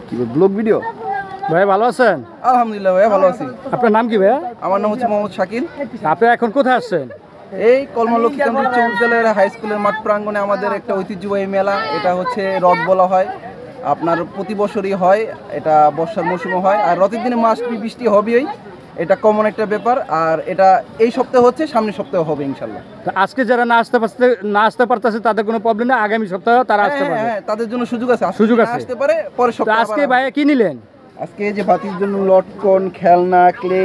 কি blog video? ভাই ভালো আছেন? আলহামদুলিল্লাহ ভাইয়া ভালো আছি। আপনার নাম কি ভাইয়া? আমার নাম হচ্ছে মোহাম্মদ শাকিল। আপনি এখন কোথায় আসছেন? এই কলমা লক্ষ্মীকান্ত উচ্চ বিদ্যালয়ের হাই স্কুলের মাঠ প্রাঙ্গণে আমাদের একটা ঐতিহ্যবাহী মেলা, এটা হচ্ছে রথ বলা হয়। আপনার প্রতি বছরই হয়, এটা বর্ষার মৌসুমে হয়। আর রথের দিনে মাস বৃষ্টি হবেই, এটা কমন একটা ব্যাপার। আর এটা এই সপ্তাহে হচ্ছে, সামনের সপ্তাহে হবে ইনশাল্লাহ। আজকে যারা না আসতে পারতেছে তাদের কোনো প্রবলেম নেই, আগামী সপ্তাহে তারা আসতে পারবে। হ্যাঁ, তাদের জন্য সুযোগ আছে, সুযোগ আছে, আসতে পারে পরের সপ্তাহে। আজকে ভাইয়া কি নিলেন? আজকে যে বাতির জন্য লটকন, খেলনা, ক্লে,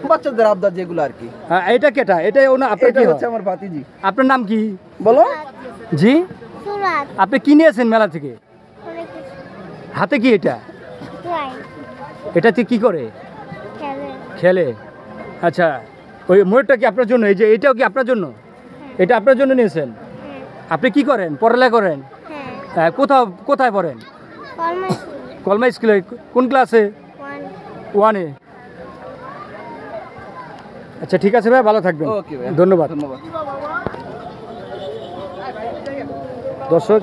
বাচ্চাদের আবদার যেগুলো আর কি। হ্যাঁ, এটা কেটা? এটা আপনার কি হচ্ছে আমার ভাতিজি। আপনার নাম কি বলো? জি, আপনি কি নিয়েছেন মেলা থেকে? হাতে কি এটা? এটাতে কি করে? খেলে। আচ্ছা, ওই ময়ূরটা কি আপনার জন্য? এই যে এটাও কি আপনার জন্য? এটা আপনার জন্য নিয়েছেন? আপনি কি করেন? পড়ালেখা করেন? কোথায় পড়েন? কলমা স্কুলে। কোন ক্লাসে? 1-এ। আচ্ছা, ঠিক আছে ভাই, ভালো থাকবেন। ধন্যবাদ। দর্শক,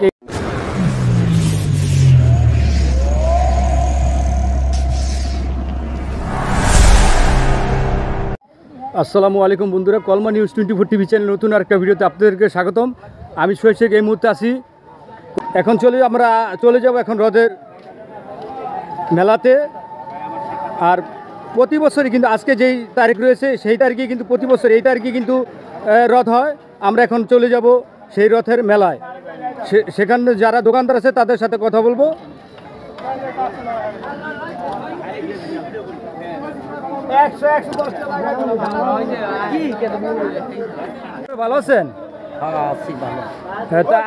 আসসালামু আলাইকুম বন্ধুরা, কলমা নিউজ 24 টিভি চ্যানেল নতুন আরেকটা ভিডিওতে আপনাদেরকে স্বাগতম। আমি শহীদ শেখ এই মুহূর্তে আছি। এখন আমরা চলে যাব এখন রথের মেলাতে। আর প্রতি বছরই কিন্তু আজকে যেই তারিখ রয়েছে সেই তারিখে কিন্তু প্রতি বছর এই তারিখে কিন্তু রথ হয়। আমরা এখন চলে যাব সেই রথের মেলায়। সেখানে যারা দোকানদার আছে তাদের সাথে কথা বলবো। ভালো আছেন?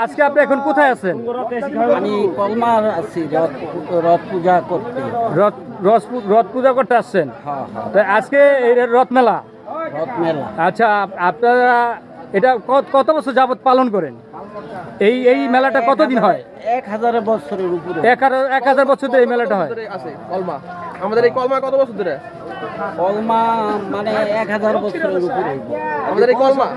আজকে আপনি এখন কোথায় আছেন? আমি কলমার আছি রথ পূজা করতে। রথ পূজা করতে আসছেন? আজকে এই রথ মেলা। আচ্ছা, আপনারা এটা কত বছর যাবত পালন করেন? এই মেলাটা কতদিন হয়? 1000 বছরের উপরে। 1000 বছর ধরে এই মেলাটা হয়। আমাদের এই কলমা কত বছর ধরে? কলমা মানে 1000 বছরের উপরে। আমাদের এই কলমা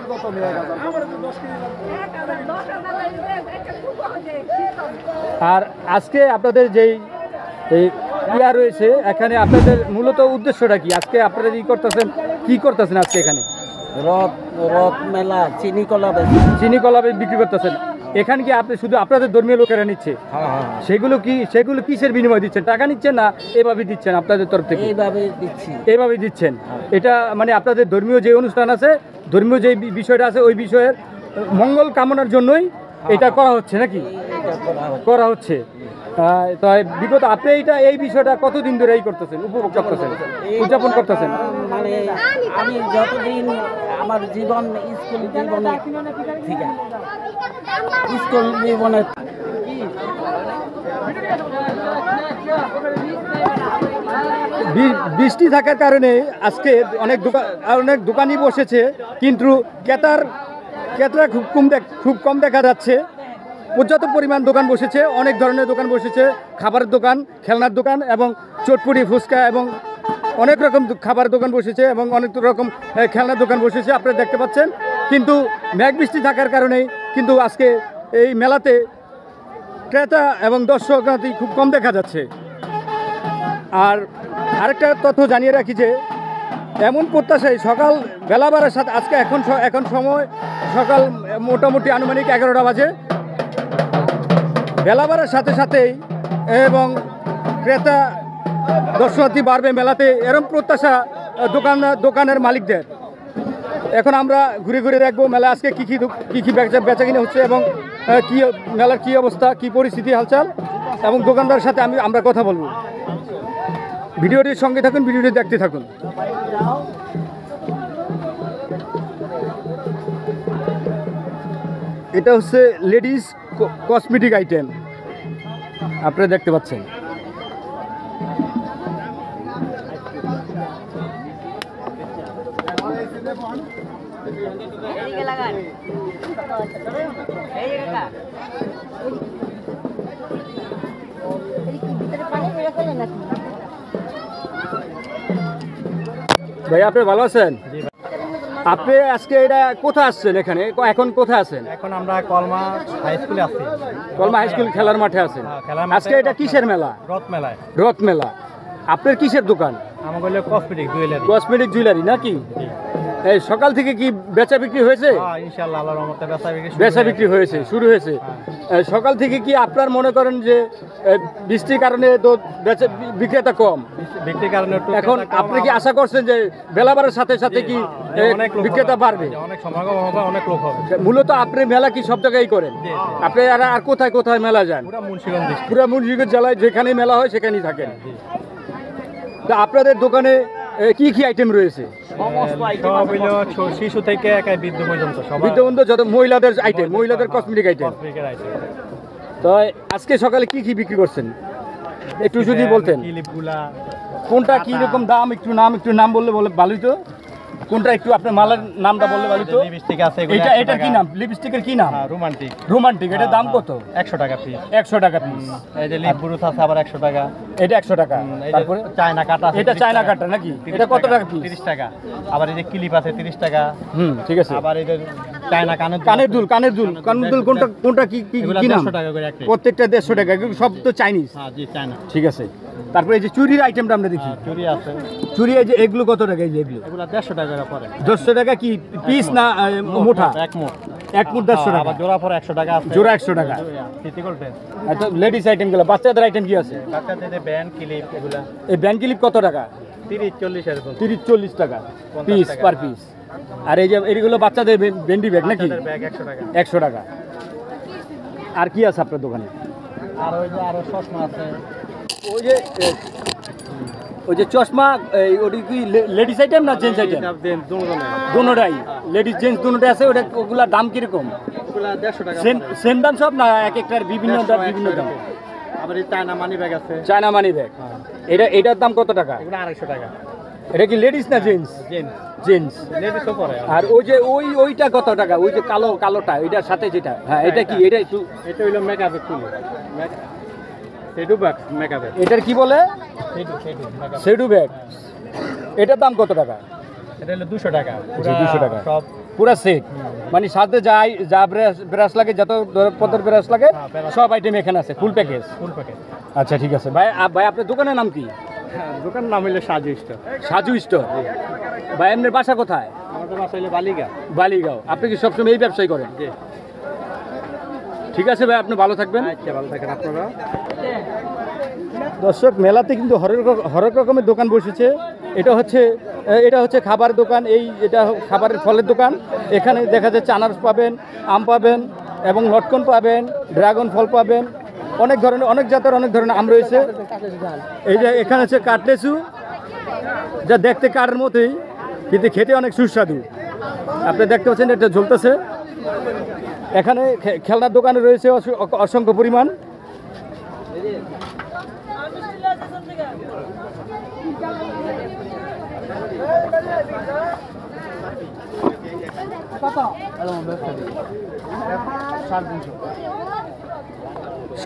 আর আজকে আপনাদের যেই ইয়া রয়েছে এখানে, আপনাদের মূলত উদ্দেশ্যটা কি? আজকে আপনারা কি করতেছেন আজকে এখানে? রথ মেলা, চিনি কলা বিক্রি করতেছেন। এখানে কি আপনি শুধু আপনাদের ধর্মীয় লোকেরা নিচ্ছে? সেগুলো কিসের বিনিময় দিচ্ছেন? টাকা নিচ্ছেন না এভাবে দিচ্ছেন আপনাদের তরফ থেকে? এইভাবে দিচ্ছেন। এটা মানে আপনাদের ধর্মীয় যে অনুষ্ঠান আছে, ধর্মীয় যে বিষয়টা আছে, ওই বিষয়ের মঙ্গল কামনার জন্যই এটা করা হচ্ছে নাকি? করা হচ্ছে। তাই বিগত আপনি এই বিষয়টা কতদিন ধরে করতেছেন, উপভোগ করতেছেন, উদযাপন করতেছেন? মানে আমি যতদিন আমার জীবন, স্কুল জীবনে বৃষ্টি থাকার কারণে আজকে অনেক দোকানই বসেছে, কিন্তু ক্রেতার খুব কম দেখা যাচ্ছে। পর্যাপ্ত পরিমাণ দোকান বসেছে, অনেক ধরনের দোকান বসেছে, খাবারের দোকান, খেলনার দোকান এবং চটপটি, ফুচকা এবং অনেক রকম খাবার দোকান বসেছে এবং অনেক রকম খেলনার দোকান বসেছে, আপনারা দেখতে পাচ্ছেন। কিন্তু মেঘ বৃষ্টি থাকার কারণে কিন্তু আজকে এই মেলাতে ক্রেতা এবং দর্শনার্থী খুব কম দেখা যাচ্ছে। আর আরেকটা তথ্য জানিয়ে রাখি যে এমন প্রত্যাশায় সকাল বেলা বাড়ার সাথে আজকে এখন সময় সকাল মোটামুটি আনুমানিক 11টা বাজে। বেলা বাড়ার সাথে সাথেই এবং ক্রেতা দর্শনার্থী বাড়বে মেলাতে, এরকম প্রত্যাশা দোকানের মালিকদের। এখন আমরা ঘুরে ঘুরে দেখবো মেলা আজকে কী বেচা কিনে হচ্ছে এবং মেলার কী অবস্থা, কী পরিস্থিতি, হালচাল, এবং দোকানদারের সাথে আমরা কথা বলবো। ভিডিওটির সঙ্গে থাকুন, ভিডিওটি দেখতে থাকুন। এটা হচ্ছে লেডিস কসমেটিক আইটেম, আপনারা দেখতে পাচ্ছেন। ভাই, আপনি ভালো আছেন? আপনি আজকে এটা কোথায় আসছেন? এখানে এখন কোথায় আছেন? এখন আমরা কলমা হাই স্কুলে আছি। কলমা হাই স্কুল খেলার মাঠে আছেন। খেলার মাঠে। আজকে এটা কিসের মেলা? রথ মেলায়। রথ মেলা। আপনার কিসের দোকান? আমার বললে কসমেটিক জুয়েলারি। কসমেটিক জুয়েলারি নাকি? এই সকাল থেকে কি বেচা বিক্রি হয়েছে? হ্যাঁ, ইনশাআল্লাহ আল্লাহর রহমতে বেচা বিক্রি হয়েছে, শুরু হয়েছে। সকাল থেকে কি আপনার মনে করেন যে বৃষ্টির কারণে তো বেচা বিক্রেতা কম, বিক্রির কারণে একটু এখন ক্রেতা কম, আপনি কি আশা করছেন যে বেলা বাড়ার সাথে সাথে কি অনেক লোক বিক্রেতা হবে, বাড়বে? অনেক সমাগম হবে, অনেক লোক হবে। মূলত আপনি মেলা কি সব জায়গায় করেন? জি। আপনি আর কোথায় কোথায় মেলা যান? পুরো মুন্সিগঞ্জ ডিস্ট্রিক্ট। পুরো মুন্সিগঞ্জ জেলায় যেখানে মেলা হয় সেখানেই থাকেন। তা আপনাদের দোকানে কি কি আইটেম রয়েছে? সব হইলো শিশু থেকে একাই বৃদ্ধ পর্যন্ত সবাই বিদ্যমান যত মহিলাদের আইটেম, মহিলাদের কসমেটিক আইটেম। কসমেটিকের আইটেম। তো আজকে সকালে কি কি বিক্রি করছেন একটু যদি বলতেন? ক্লিপগুলা কোনটা কি রকম দাম, একটু নাম বললে ভালোই তো। কোনটা একটু আপনার মালের নামটা বললে ভালোই তো। লিপস্টিক আছে, এটা এটার কি নাম? লিপস্টিকের কি নাম? রোমান্টিক। রোমান্টিক। এটার দাম কত? 100 টাকা পিস। 100 টাকা পিস। এই যে লিপ ব্রুথ আছে আবার 100 টাকা। এটা 100 টাকা। এই যে তারপরে চায়না কাটা আছে এটা 30 চায়না টাকা। কাটা নাকি? 30 এটা কত টাকা পিস? 30 টাকা। আবার এই যে ক্লিপ আছে 30 টাকা। ঠিক আছে। আবার এই যে চায়না কানের দুল কোনটা কি কি এগুলা কি নাম? 150 টাকা করে একটা। প্রত্যেকটা 150 টাকা, এগুলো সব তো চাইনিজ। হ্যাঁ জি, চায়না। ঠিক আছে। তারপরে এই যে চুরির আইটেমটা আমরা দেখি। চুরি আছে, চুরি এই যে এগুলো কত টাকা? এই যে এগুলো এগুলা 150 টাকা করে পড়ে। 150 টাকা কি পিস না মোটা? এক মুঠ। এক মুঠ 150 টাকা। আবার জোড়া পরে 100 টাকা আছে। জোড়া 100 টাকা। সিটি গোল্ডে। আচ্ছা, লেডিস আইটেম গুলো, বাচ্চাদের আইটেম কি আছে? বাচ্চাদের যে ব্যান্ড ক্লিপ এগুলা এই ব্যান্ড ক্লিপ কত টাকা? 30-40 এরকম। 30-40 টাকা 50 পিস, টাকা, পার হ্যাঁ। পিস। আর এই যে এগুলো বাচ্চাদের বেন্ডি ব্যাগ নাকি? বাচ্চাদের ব্যাগ 100 টাকা। 100 টাকা। আর কি আছে আপনার দোকানে? আর ওই যে আরো চশমা আছে। ওই যে চশমা, ওটা কি লেডিস আইটেম না জেন্টস আইটেম? দেন দুজনে। দুটোটাই লেডিস জেন্টস দুটোটাই আছে। ওগুলা দাম কিরকম? এগুলা 150 টাকা। সেম দাম সব না এক একটার বিভিন্ন দাম? বিভিন্ন দাম। আবার এই চায়না মানি ব্যাগ আছে। China money bag. এটার দাম কত টাকা? এগুলা 250 টাকা। এটা কি লেডিস না জেন্টস? জেন্টস। জেন্টস। লেডিসও পরে। আর ওই যে ওইটা কত টাকা? ওই যে কালোটা, ওইটার সাথে যেটা, হ্যাঁ এটা কি? এটা একটু, এটা হইলো মেকআপের টুল। সেডু ব্যাগ মেকআপের। এটার কি বলে? সেডু মেকআপ। সেডু ব্যাগ। এটার দাম কত টাকা? এটা হলো 200 টাকা। জি, 200 টাকা। সব পুরা সেট, মানে সাথে যা ব্রাশ লাগে, যত পদের ব্রাশ লাগে সব আইটেম এখানে আছে, ফুল প্যাকেজ। ফুল প্যাকেট। আচ্ছা ঠিক আছে ভাই। ভাই আপনার দোকানের নাম কি? দোকান নাম হইলো সাজু স্টোর। সাজু স্টোর। ভাই আপনার বাসা কোথায়? আমাদের বাসা হইলো বালিগা। বালিগাঁও। আপনি কি সবসময় এই ব্যবসায় করেন? জি। ঠিক আছে ভাই, আপনি ভালো থাকবেন। আচ্ছা, ভালো থাকেন আপনারা। দর্শক, মেলাতে কিন্তু হরেক রকমের দোকান বসেছে। এটা হচ্ছে খাবার দোকান। এটা খাবারের ফলের দোকান। এখানে দেখা যাচ্ছে আনারস পাবেন, আম পাবেন এবং লটকন পাবেন, ড্রাগন ফল পাবেন। অনেক জাতের অনেক ধরনের আম রয়েছে। এই যে এখানে হচ্ছে কাটলেচু, যা দেখতে কাঠের মতোই কিন্তু খেতে অনেক সুস্বাদু। আপনি দেখতে পাচ্ছেন এটা ঝুলতেছে। এখানে খেলনার দোকানে রয়েছে অসংখ্য পরিমাণ।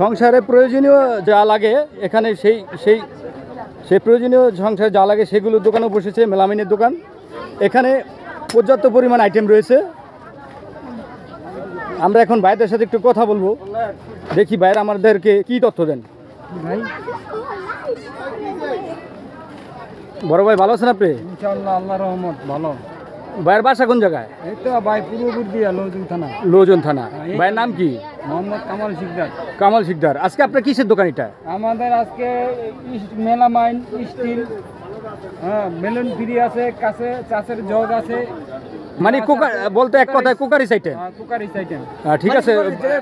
সংসারে প্রয়োজনীয় যা লাগে এখানে সেই প্রয়োজনীয় সংসারে যা লাগে সেগুলোর দোকানও বসেছে, মেলামিনের দোকান। এখানে পর্যাপ্ত পরিমাণ আইটেম রয়েছে। আমরা এখন ভাইদের সাথে একটু কথা বলবো, দেখি ভাইরা আমাদেরকে কি তথ্য দেন। বড় ভাই, ভালো আছেন আপনি? ইনশাআল্লাহ, আল্লাহর রহমত ভালো। ভাইয়ের বাসা কোন জায়গায়? এই তো ভাই পূর্ববর্তী লোজন থানা। লোজন থানা। ভাইয়ের নাম কি? মোহাম্মদ কামাল শিকদার। কামাল শিকদার। আজকে আপনার কিসের দোকান এটা? আমাদের আজকে মেলামাইন স্টিল, হ্যাঁ, মেলন ফ্রি আছে, কাছে চাষের জগ আছে, মানে বলতে এক কথায় কুকারিস আইটেম। Cookeries item. ঠিক আছে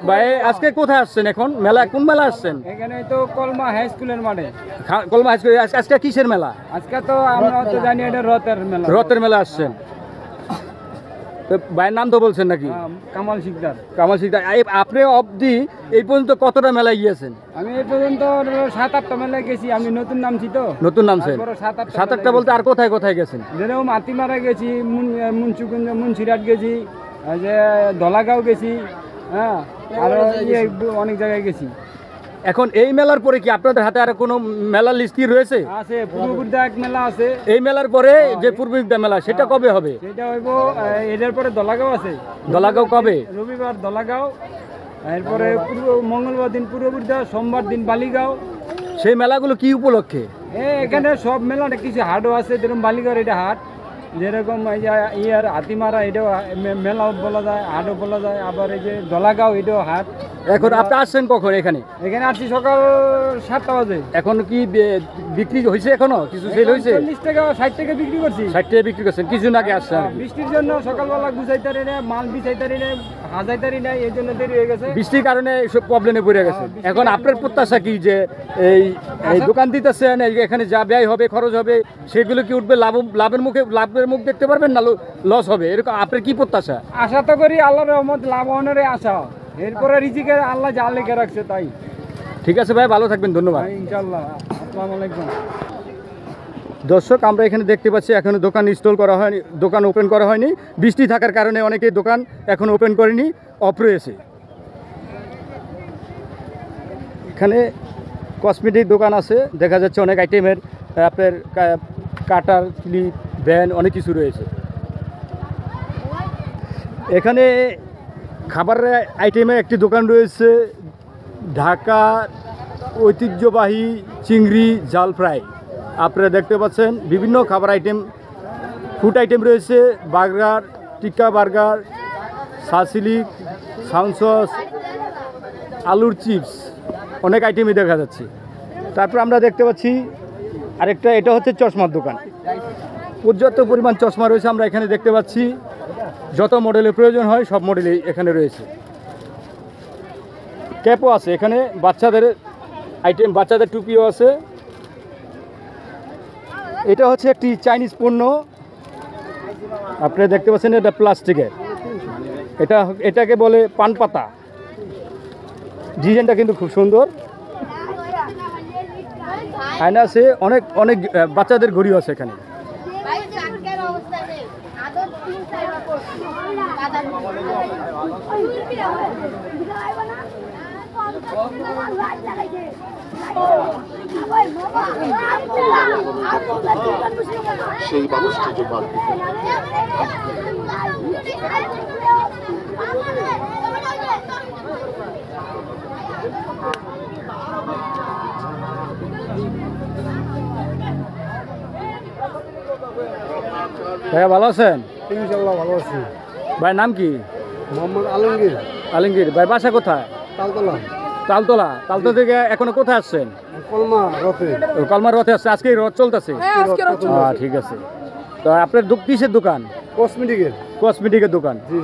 ভাই, আজকে কোথায় আসছেন এখন? কোন মেলা আসছেন? এখানে তো কলমা হাই স্কুলের মাঠে। কলমা হাই স্কুল। আজকে কিসের মেলা? আজকে তো আমরা তো জানি এটা রথের মেলা। রথের মেলা আসছেন। তো ভাইয়ের নাম তো বলছেন নাকি? কামাল শিকদার। কামাল শিকদার। আপনি অবধি এই পর্যন্ত কতটা মেলায় গিয়েছেন? আমি এই পর্যন্ত 7-8টা মেলায় গেছি। আমি নতুন নামছি তো। নতুন নামছেন? 7-8টা বলতে আর কোথায় কোথায় গেছেন? যেরকম হাতিমারা গেছি, মুন্সিগঞ্জ, মুন্সিরাট গেছি, যে ধলাগাঁও গেছি, হ্যাঁ, আর অনেক জায়গায় গেছি। এখন এই মেলার পরে কি আপনাদের হাতে আর কোনো মেলার লিস্ট কি রয়েছে? আছে পূর্ব বিদ্যা এক মেলা আছে, এই মেলার পরে যে পূর্ববিদ্যা মেলা সেটা কবে হবে? সেটা হইব এটার পরে দলাগাঁও আছে, দলাগাঁও কবে? রবিবার দলাগাঁও, এরপরে মঙ্গলবার দিন পূর্ব বিদ্যা, সোমবার দিন বালিগাঁও। সেই মেলাগুলো কি উপলক্ষে? এখানে সব মেলা কিছু হাটও আছে, যেরকম বালিগাঁওর এটা হাট, যেরকম এই যে ইয়ার হাতিমারা এটাও মেলাও বলা যায়, হাটও বলা যায়। আবার এই যে দলাগাঁও এটাও হাট। এখন আপনি আসছেন কখন এখানে? এখানে আসছি সকাল 7টা বাজে। এখন কি বিক্রি হয়েছে? এখনো কিছু সেল হয়েছে? 40 টাকা 60 টাকা বিক্রি করছি। 60 টাকা বিক্রি করছেন, কিছু আগে আসছেন? বৃষ্টির জন্য সকালবেলা গুছাইতারি না, মাল বিছাইতারি না, হাজাইতারি না, এই জন্য দেরি হয়ে গেছে। বৃষ্টির কারণে এইসব প্রবলেমে পড়ে গেছে। এখন আপনার প্রত্যাশা কি যে এই দোকান দিতেছেন, এখানে যা ব্যয় হবে, খরচ হবে, সেগুলো কি উঠবে? লাভের মুখ দেখতে পারবেন না লস হবে? এরকম আপনার কি প্রত্যাশা? আশা তো করি আল্লাহর রহমত লাভ হওয়ার আশা, এরপরে রিজিকে আল্লাহ যা লেখে রাখছে তাই। ঠিক আছে ভাই, ভালো থাকবেন, ধন্যবাদ। ইনশাআল্লাহ। আসসালামু আলাইকুম। দর্শক, আমরা এখানে দেখতে পাচ্ছি এখনো দোকান ইনস্টল করা হয়নি, দোকান ওপেন করা হয়নি। বৃষ্টি থাকার কারণে অনেকেই দোকান এখন ওপেন করেনি, অফ রয়েছে। এখানে কসমেটিক দোকান আছে, দেখা যাচ্ছে অনেক আইটেমের আপনার কাটার, ক্লিপ, ভ্যান, অনেক কিছু রয়েছে। এখানে খাবারের আইটেমের একটি দোকান রয়েছে, ঢাকা ঐতিহ্যবাহী চিংড়ি জাল ফ্রাই। আপনারা দেখতে পাচ্ছেন বিভিন্ন খাবার আইটেম, ফুড আইটেম রয়েছে, বার্গার, টিক্কা বার্গার, সাসিলিক, সাউন্ড সস, আলুর চিপস, অনেক আইটেমই দেখা যাচ্ছে। তারপর আমরা দেখতে পাচ্ছি আরেকটা, এটা হচ্ছে চশমার দোকান। পর্যাপ্ত পরিমাণ চশমা রয়েছে আমরা এখানে দেখতে পাচ্ছি, যত মডেলের প্রয়োজন হয় সব মডেলই এখানে রয়েছে। ক্যাপও আছে এখানে, বাচ্চাদের আইটেম, বাচ্চাদের টুপিও আছে। এটা হচ্ছে একটি চাইনিজ পণ্য, আপনারা দেখতে পাচ্ছেন, এটা প্লাস্টিকের, এটাকে বলে পান পাতা। ডিজাইনটা কিন্তু খুব সুন্দর। আয়না আছে, অনেক বাচ্চাদের ঘড়িও আছে এখানে। সেই মানুষটি যে বাদ ভাইয়া ভালো আছেন? ইনশাআল্লাহ ভালো আছি। ভাই নাম কি? মোহাম্মদ আলমগীর। আলমগীর ভাই, বাসা কোথায়? তালতলা। তালতলা থেকে এখনো কোথায় আসছেন? কলমা রথে। কলমার রথে আসছে, আজকে রথ চলতেছে? ঠিক আছে। তো আপনার কিসের দোকান? কসমেটিকের দোকান। জি।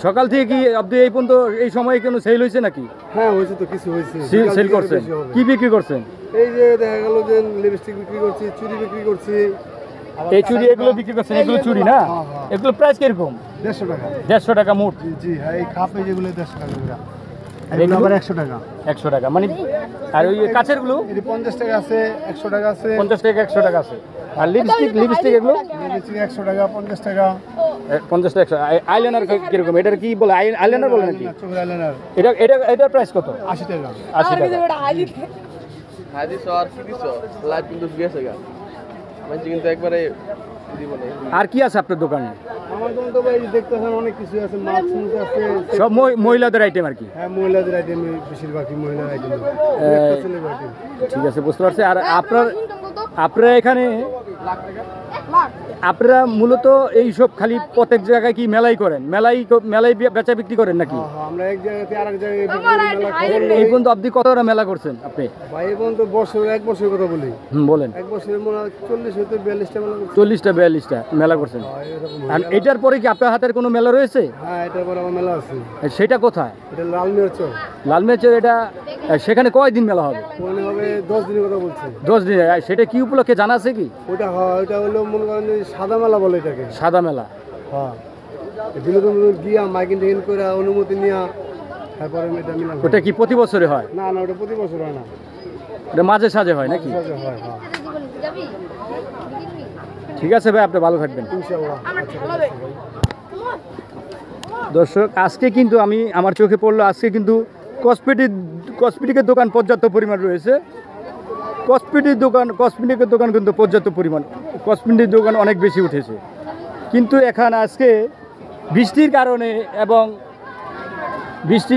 সকাল থেকে কি আপনি এই পর্যন্ত এই সময়ে কোনো সেল হয়েছে নাকি? হ্যাঁ হয়েছে তো, কিছু হয়েছে। সেল করছেন? কি বিক্রি করছেন? এই যে দেখা গেল যে লিপস্টিক বিক্রি করছি, চুড়ি বিক্রি করছি। এই চুড়ি এগুলো বিক্রি করছেন? এগুলো চুড়ি না? এগুলো প্রাইস কিরকম? 150 টাকা। 150 টাকা মোট? জি হ্যাঁ, এই কাপে যেগুলো 150 টাকা করে। এগুলো আবার 100 টাকা। 100 টাকা মানে? আর ওই কাছেরগুলো? এটি 50 টাকা আছে, 100 টাকা আছে। 50 টাকা, 100 টাকা আছে। আর লিপস্টিক এগুলো? লিপস্টিক 100 টাকা, 50 টাকা। 50 টাকা, 100। আইলাইনার কিরকম? এটার কি বলে? আইলাইনার বলে নাকি? চোখের আইলাইনার এটার প্রাইস কত? 80 টাকা। 80 টাকা। আর কি আছে আপনার দোকানে? আমার দোকানে তো ভাই দেখতেছেন অনেক কিছু আছে, মাছ মুছ আছে, সব মহিলাদের আইটেম আর কি? হ্যাঁ মহিলাদের আইটেম, বেশিরভাগই মহিলার আইটেম। ঠিক আছে, বুঝতে পারছি। আর আপনারা এখানে আপনারা মূলত এইসব খালি প্রত্যেক জায়গায় কি মেলাই করেন? মেলাই বেচা বিক্রি করেন নাকি? আমরা এক জায়গাতে আরেক জায়গায় মেলা খবর এই পর্যন্ত আপনি কতটা মেলা করছেন আপনি? ভাই এখন তো এক বছরের কথা বলি। বলেন। এক বছরের মনে হয় 40 হতে 42টা মেলা করছি। 40টা 42টা মেলা করছেন। আর এটার পরে কি আপনার হাতের কোনো মেলা রয়েছে? হ্যাঁ, এটার পর আমার মেলা আছে। সেটা কোথায়? এটা লালমিয়ার চর। লালমিয়ার চর। এটা সেখানে কয়দিন মেলা হবে? মনে হবে 10 দিনের কথা বলছি। 10 দিন। সেটা কি উপলক্ষে জানা আছে কি? ওটা হলো মনে করেন সাদা মেলা বলে এটাকে। সাদা মেলা? হ্যাঁ, বিনোদন গিয়া মাইকিং টেকিং করে অনুমতি নিয়া তারপরে এটা মিলান। ওটা কি প্রতি বছরে হয়? না না, ওটা প্রতি বছর হয় না, ওটা মাঝে সাঝে হয় নাকি? হয়। হ্যাঁ ঠিক আছে ভাই, আপনি ভালো থাকবেন ইনশাআল্লাহ। দর্শক, আজকে কিন্তু আমার চোখে পড়লো, আজকে কিন্তু কসমেটিকের দোকান পর্যাপ্ত পরিমাণ রয়েছে। কসমেটিকের দোকান কিন্তু পর্যাপ্ত পরিমাণ, কসমেটিকের দোকান অনেক বেশি উঠেছে। কিন্তু এখানে আজকে বৃষ্টির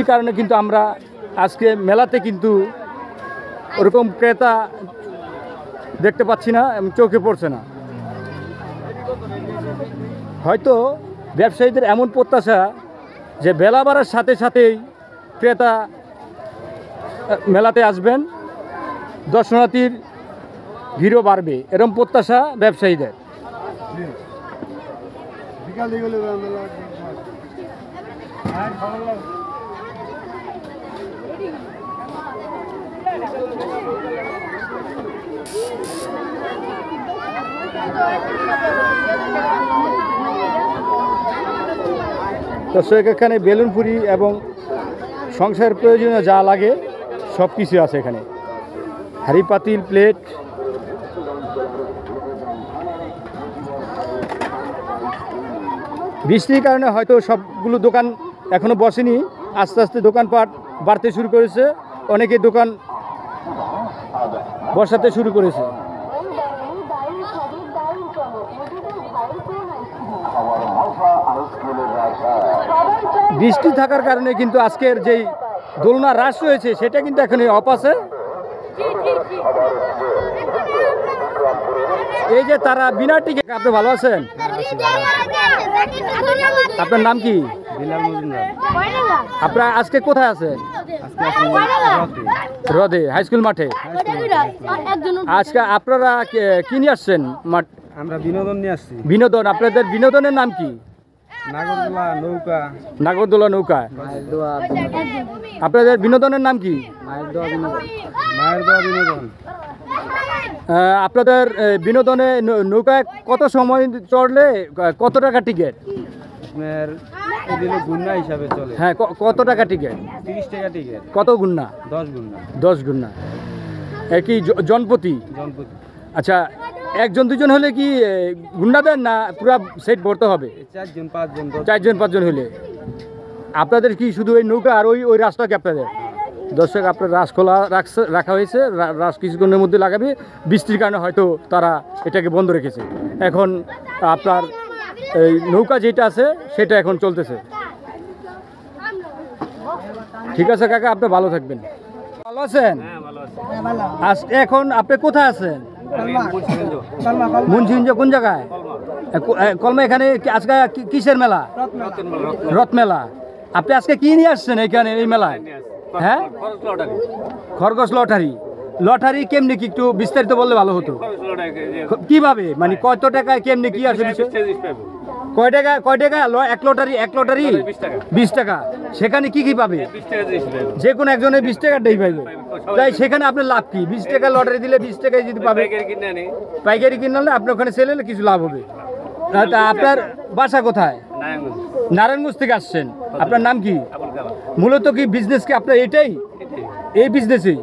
কারণে কিন্তু আমরা আজকে মেলাতে কিন্তু ওরকম ক্রেতা দেখতে পাচ্ছি না এবং চোখে পড়ছে না। হয়তো ব্যবসায়ীদের এমন প্রত্যাশা যে বেলা বাড়ার সাথে সাথেই ক্রেতা মেলাতে আসবেন, দর্শনার্থীর ভিড়ও বাড়বে, এরকম প্রত্যাশা ব্যবসায়ীদের। দর্শক এখানে বেলুন পুরি এবং সংসারের প্রয়োজনীয় যা লাগে সব কিছু আছে এখানে, হাঁড়ি পাতিল প্লেট। বৃষ্টির কারণে হয়তো সবগুলো দোকান এখনো বসেনি, আস্তে আস্তে দোকানপাট বাড়তে শুরু করেছে, অনেকে দোকান বসাতে শুরু করেছে। বৃষ্টি থাকার কারণে কিন্তু আজকের যেই দোলনা রাশ রয়েছে সেটা কিন্তু এখনই অফ আছে। এই যে তারা বিনা টিকিট, আপনি ভালো আছেন? আপনার নাম কি? আপনারা আজকে কোথায় আছেন? হ্রদে হাই স্কুল মাঠে। আজকে আপনারা কি নিয়ে আসছেন? আমরা বিনোদন নিয়ে আসছি। বিনোদন, আপনাদের বিনোদনের নাম কি? নাগরদোলা নৌকা। নাগরদোলা নৌকা। আপনাদের বিনোদনের নাম কি? মায়ের দোয়া বিনোদন। আপনাদের বিনোদনে নৌকায় কত সময় চড়লে কত টাকা টিকিট? আপনার এদিকে গুন্না হিসাবে চলে। হ্যাঁ, কত টাকা টিকিট? 30 টাকা টিকিট। কত গুন্না? 10 গুন্না। 10 গুন্না। কি জনপ্রতি? জনপ্রতি। আচ্ছা, একজন দুজন হলে কি গুন্না দেন না পুরো সেট ভরতে হবে? 4জন 5জন 4জন 5জন হলে। আপনাদের কি শুধু ওই নৌকা আর ওই রাস্তা কি আপনাদের? দর্শক, আপনার রাস খোলা রাখা হয়েছে, রাস কিছুক্ষণের মধ্যে লাগাবে। বৃষ্টির কারণে হয়তো তারা এটাকে বন্ধ রেখেছে। এখন আপনার এই নৌকা যেটা আছে সেটা এখন চলতেছে। ঠিক আছে কাকা, আপনি ভালো থাকবেন। ভালো আছেন? এখন আপনি কোথায় আছেন? মুন্সিগঞ্জ। কোন জায়গায়? কলমা। এখানে আজকে কিসের মেলা? রথ মেলা। আপনি আজকে কি নিয়ে আসছেন এখানে এই মেলায়? হ্যাঁ, খরগোশ লটারি। লটারি কেমনি কি একটু বিস্তারিত বললে ভালো হতো। কিভাবে, মানে কত টাকায় কেমনি কি আছে? কয় টাকা এক লটারি? 20 টাকা। সেখানে কি কি পাবে? যে কোনো একজনের 20 টাকাটাই পাইবে। তাই সেখানে আপনার লাভ কি? 20 টাকা লটারি দিলে 20 টাকায় যদি পাবে, পাইকারি কিনলে আপনার ওখানে সেল হলে কিছু লাভ হবে। তা আপনার বাসা কোথায়? নারায়ণগঞ্জ থেকে আসছেন। আপনার নাম কি? মূলত কি বিজনেস কি আপনার এটাই? এই বিজনেসেই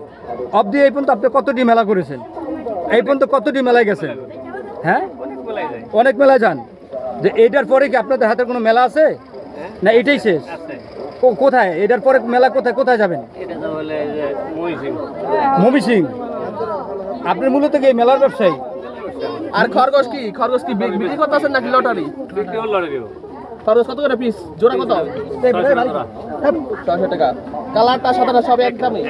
অবধি এই পর্যন্ত আপনি কতটি মেলা করেছেন? এই পর্যন্ত কতটি মেলায় গেছেন? হ্যাঁ, অনেক মেলায় যান। যে এটার পরে কি আপনাদের হাতে কোনো মেলা আছে না এটাই শেষ? কোথায় এটার পরে মেলা? কোথায় যাবেন? ময়মনসিংহ। আপনি মূলত কি মেলার ব্যবসায়ী? আর খরগোশ কি বিক্রি করতেছেন নাকি লটারি? খরগোশ কত করে পিস? জোড়া কত? 600 টাকা। কালারটা সাদাটা সব এক দামে।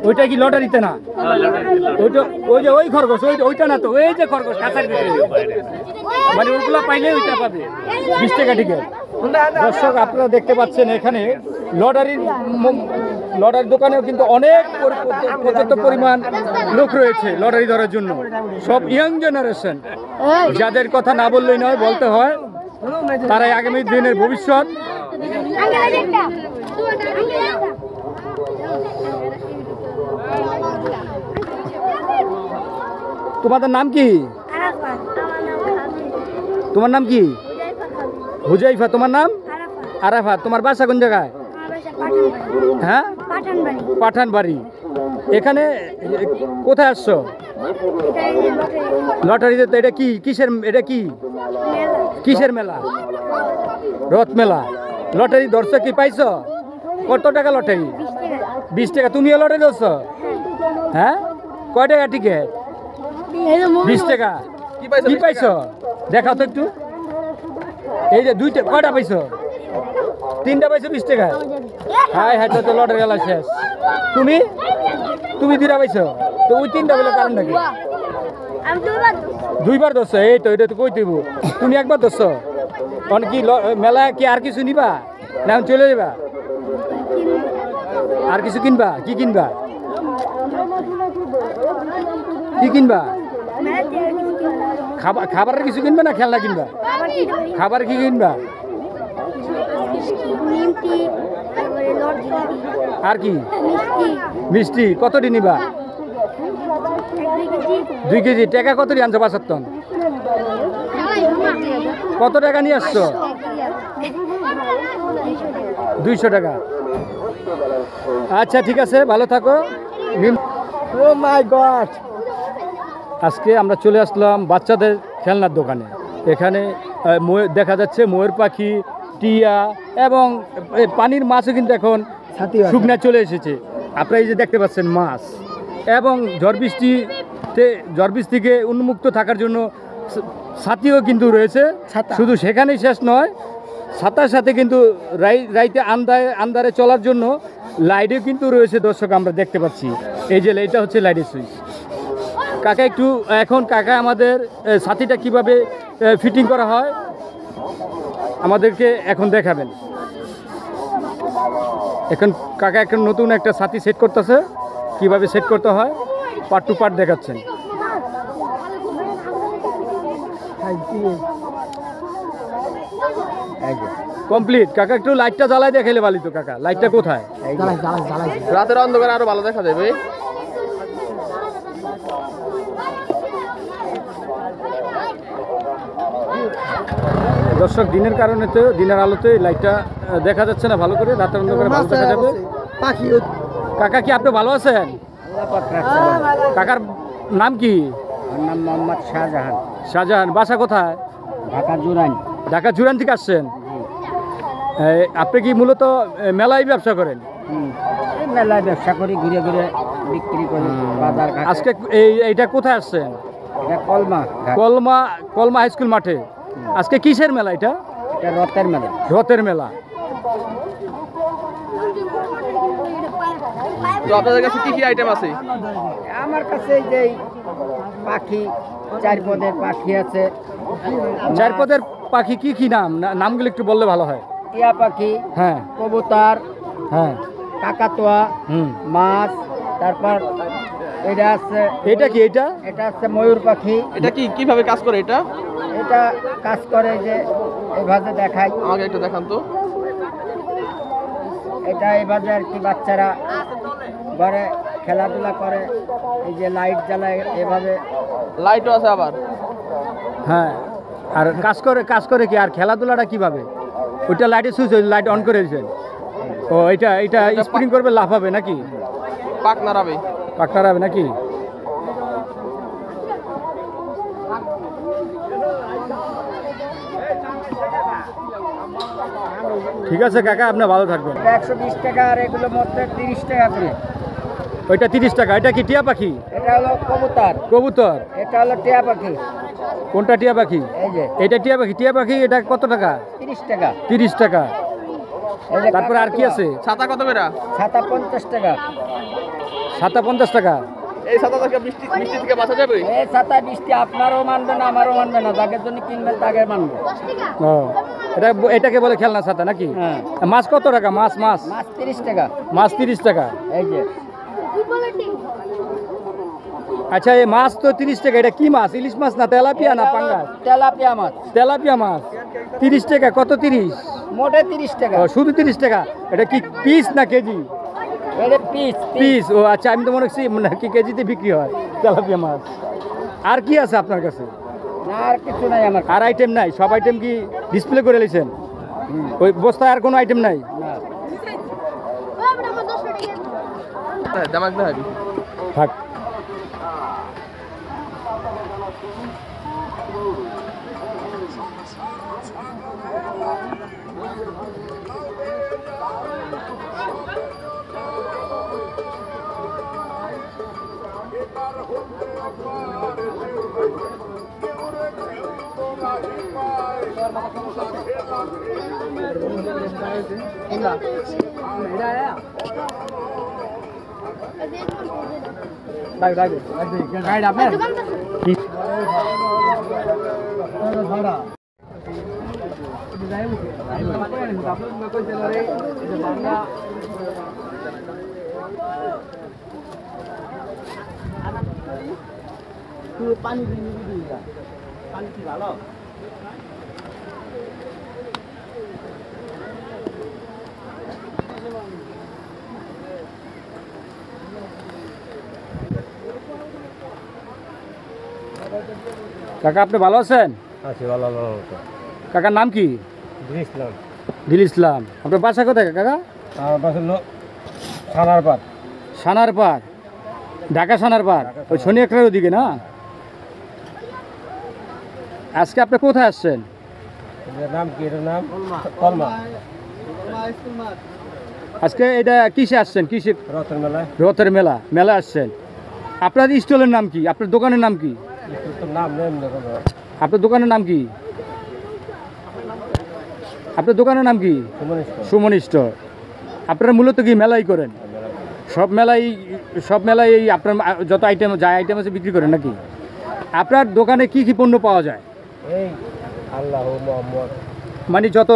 ওইটা কি লটারিতে না? ওই খরগোশ ওইটা না তো, ওই যে খরগোশ কাঁচার ভিতরে, মানে ওইগুলো পাইলে ওইটা পাবে 20 টাকা টিকিট। দর্শক, আপনারা দেখতে পাচ্ছেন এখানে লটারির দোকানেও কিন্তু অনেক পর্যাপ্ত পরিমাণ লোক রয়েছে লটারি ধরার জন্য। সব ইয়াং জেনারেশন, যাদের কথা না বললেই নয়, বলতে হয়। তারাই আগামী দিনের ভবিষ্যৎ। তোমাদের নাম কি? তোমার নাম কি? হুজাইফা। তোমার নাম? আরাফাত। তোমার বাসা কোন জায়গায়? হ্যাঁ, পাঠানবাড়ি। এখানে কোথায় আসছো? লটারিতে। তো এটা কি কিসের? এটা কি কিসের মেলা? রথ মেলা। লটারি ধরছো? কি পাইছো? কত টাকা লটারি? 20 টাকা। তুমিও লটারি ধরছ? হ্যাঁ, কয় টাকা টিকিট? 20 টাকা। কি পাইছো দেখাও তো একটু। এই যে দুইটা, কয়টা পাইছো? 3টা পাইছো 20 টাকা। হ্যাঁ হ্যাঁ, তো লটারি গেলা শেষ। তুমি 2টা পাইছো, তো ওই 3টা বলে কারণটা কি? 2বার ধরছো? এই তো, এটা তো কই দিব। তুমি একবার ধরছো। তখন কি মেলায় কি আর কিছু নিবা না এখন চলে যাবা? আর কিছু কিনবা? কি কিনবা? কি কিনবা? খাবারের কিছু কিনবা না খেলনা কিনবা? খাবার কি কিনবা? আর কি? মিষ্টি। কতটি নিবা? 2 কেজি। টাকা কতটি আনছো? 75। কত টাকা নিয়ে আসছো? 200 টাকা। আচ্ছা ঠিক আছে, ভালো থাকো। ও মাই গড, আজকে আমরা চলে আসলাম বাচ্চাদের খেলনার দোকানে। এখানে দেখা যাচ্ছে ময়ূর পাখি, টিয়া এবং পানির মাছও কিন্তু এখন শুকনা চলে এসেছে। আপনারা এই যে দেখতে পাচ্ছেন মাছ, এবং ঝড় বৃষ্টিকে উন্মুক্ত থাকার জন্য ছাতিও কিন্তু রয়েছে। শুধু সেখানেই শেষ নয়, ছাতার সাথে কিন্তু রাইতে আন্ধারে চলার জন্য লাইটও কিন্তু রয়েছে। দর্শক আমরা দেখতে পাচ্ছি, এই যে এটা হচ্ছে লাইটের সুইচ। কাকা একটু এখন আমাদের ছাতিটা কিভাবে ফিটিং করা হয় আমাদেরকে এখন দেখাবেন। এখন কাকা এখন নতুন একটা ছাতি সেট করতেছে, কিভাবে সেট করতে হয় পার্ট টু পার্ট দেখাচ্ছেন। কমপ্লিট। কাকা একটু লাইটটা জ্বালাই দেখাইলে ভালো তো। কাকা লাইটটা কোথায়? রাতের অন্ধকারে আরো ভালো দেখা যাবে। দর্শক দিনের কারণে তো দিনের আলোতে লাইটটা দেখা যাচ্ছে না ভালো করে, রাতের অন্ধকারে ভালো দেখা যাবে। কাকা কি আপনি ভালো আছেন? কাকার নাম কি? নাম মোহাম্মদ শাহজাহান। শাহজাহান। বাসা কোথায়? ঢাকা জুরাইন। ঢাকা জুরাইন থেকে আসছেন? আপনি কি মূলত মেলায় ব্যবসা করেন? মেলায় ব্যবসা করি, ঘুরে ঘুরে বিক্রি করি বাজার ঘাটে। আজকে এইটা কোথায় আসছেন? কলমা হাই স্কুল মাঠে। আজকে কিসের মেলা এটা? এটা রথের মেলা। রথের মেলা। তো আপনাদের কাছে কি কি আইটেম আছে? আমার কাছে এই যে পাখি, 4 পদের পাখি আছে। 4 পদের পাখি কি কি নামগুলো একটু বললে ভালো হয়। টিয়া পাখি, হ্যাঁ, কবুতর, হ্যাঁ, কাকাতুয়া, মাছ। তারপর এটা আছে, এটা কি? এটা আছে ময়ূর পাখি। এটা কি কিভাবে কাজ করে? এটা কাজ করে যে এইভাবে দেখায়। আমাকে একটু দেখান তো। এটা এইভাবে আর কি বাচ্চারা ঘরে খেলাধুলা করে, এই যে লাইট জ্বালায় এভাবে। লাইটও আছে আবার। হ্যাঁ, আর কাজ করে কি? আর খেলাধুলাটা কিভাবে? ওইটা লাইটের সুইচ, লাইট অন করে দিয়েছেন। ও এটা স্প্রিং করবে, লাফাবে নাকি? পাক নাড়াবে নাকি? ঠিক আছে কাকা, আপনি ভালো থাকবেন। 120 টাকা, আর এগুলোর মধ্যে 30 টাকা করে। ওইটা 30 টাকা। এটা কি টিয়া পাখি? এটা হলো কবুতর। এটা হলো টিয়া পাখি। কোনটা টিয়া পাখি? এই যে এটা টিয়া পাখি। এটা কত টাকা? 30 টাকা। 30 টাকা। এই যে তারপরে আর কি আছে? ছাতা কত করে? ছাতা 50 টাকা। ছাতা 50 টাকা। এই ছাতা থেকে বৃষ্টি থেকে বাঁচা যাবে? এই ছাতা বৃষ্টি আপনারও মানবে না, আমারও মানবে না। যাদের জন্য কিনবেন তাকে মানবে। ও, এটাকে বলে খেলনা ছাতা নাকি? হ্যাঁ। মাছ কত টাকা? মাছ 30 টাকা। মাছ 30 টাকা। এই যে আচ্ছা, এই মাছ তো 30 টাকা। এটা কি মাছ? ইলিশ মাছ না তেলাপিয়া না পাঙ্গাস? তেলাপিয়া মাছ। তেলাপিয়া মাছ 30 টাকা। কত 30? মোটে 30 টাকা। ও, শুধু 30 টাকা। এটা কি পিস না কেজি? এটা পিস। ও আচ্ছা, আমি তো মনে করছি কি কেজিতে বিক্রি হয় তেলাপিয়া মাছ। আর কি আছে আপনার কাছে? না, আর কিছু নাই আমার। আর আইটেম নাই? সব আইটেম কি ডিসপ্লে করে নিয়েছেন? ওই বস্তায় আর কোনো আইটেম নাই? থাক। কাকা আপনি ভালো আছেন? আছি ভালো ভালো। কাকার নাম কি? ইসলাম দিল ইসলাম। আপনার বাসা কোথায় কাকা? আমার বাসা হলো সানারপাট। সানারপাড়, ঢাকা সানারপাড়, ওই শনি একটার ওদিকে না? আজকে আপনি কোথায় আসছেন? নাম কি? এটার নাম কলমা। আজকে এটা কিসে আসছেন? কিসে? রথের মেলায়। রথের মেলা, মেলা আসছেন। আপনার স্টলের নাম কি? আপনার দোকানের নাম কি? নাম নেই। আপনার দোকানের নাম কি? আপনার দোকানের নাম কি? সুমন স্টোর। আপনারা মূলত কি মেলাই করেন? সব মেলাই এই আপনার যত আইটেম যা আইটেম আছে বিক্রি করেন নাকি? আপনার দোকানে কি কি পণ্য পাওয়া যায়? এই আল্লাহ মোহাম্মদ, মানে যত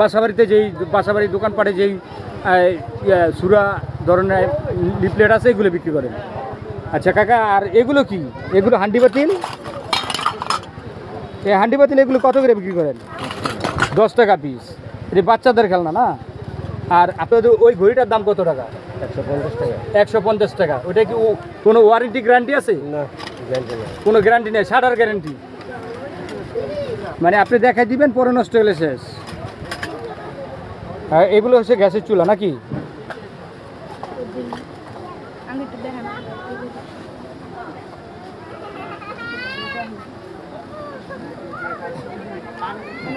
বাসাবাড়িতে যেই বাসাবাড়ির দোকানপাটে যেই সুরা ধরনের লিফলেট আছে এগুলো বিক্রি করেন। আচ্ছা কাকা, আর এগুলো কি? এগুলো হান্ডি বাতিল। এই হান্ডি বাতিল এগুলো কত করে বিক্রি করেন? 10 টাকা পিস। এটা বাচ্চাদের খেলনা না? আর আপনাদের ওই ঘড়িটার দাম কত টাকা? 150 টাকা। 150 টাকা। ওইটা কি কোনো ওয়ারেন্টি গ্যারান্টি আছে? না, গ্যারান্টি নেই। কোনো গ্যারান্টি নেই, সাটার গ্যারান্টি। মানে আপনি দেখাই দিবেন, পরে নষ্ট হলে শেষ। আর এগুলো হচ্ছে গ্যাসের চুলা নাকি?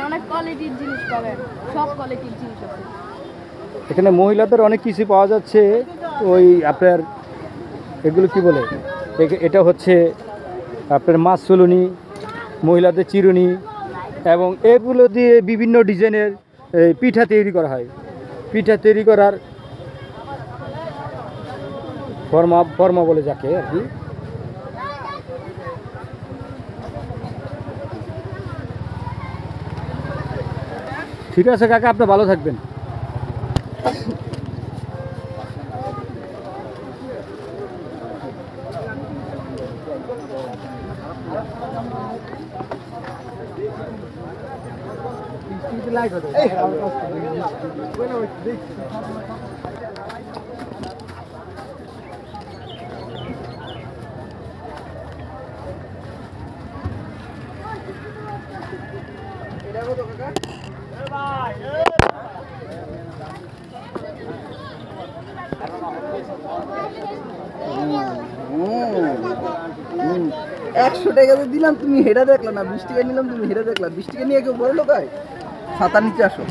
অনেক কোয়ালিটির জিনিস পাবেন, সব কোয়ালিটির জিনিস আছে এখানে। মহিলাদের অনেক কিছু পাওয়া যাচ্ছে। ওই আপনার এগুলো কি বলে, এটা হচ্ছে আপনার মাছ চুলুনি, মহিলাদের চিরুনি, এবং এগুলো দিয়ে বিভিন্ন ডিজাইনের পিঠা তৈরি করা হয়। পিঠা তৈরি করার ফর্মা বলে যাকে আর কি। ঠিক আছে কাকা, আপনি ভালো থাকবেন। একশো টাকা দিয়ে দিলাম, তুমি হেডা দেখলা না। 20 টাকা নিলাম, তুমি হেডা দেখলা। 20 টাকা নিয়ে কেউ বড় লোক হয়? ছাতার নিচে আসো।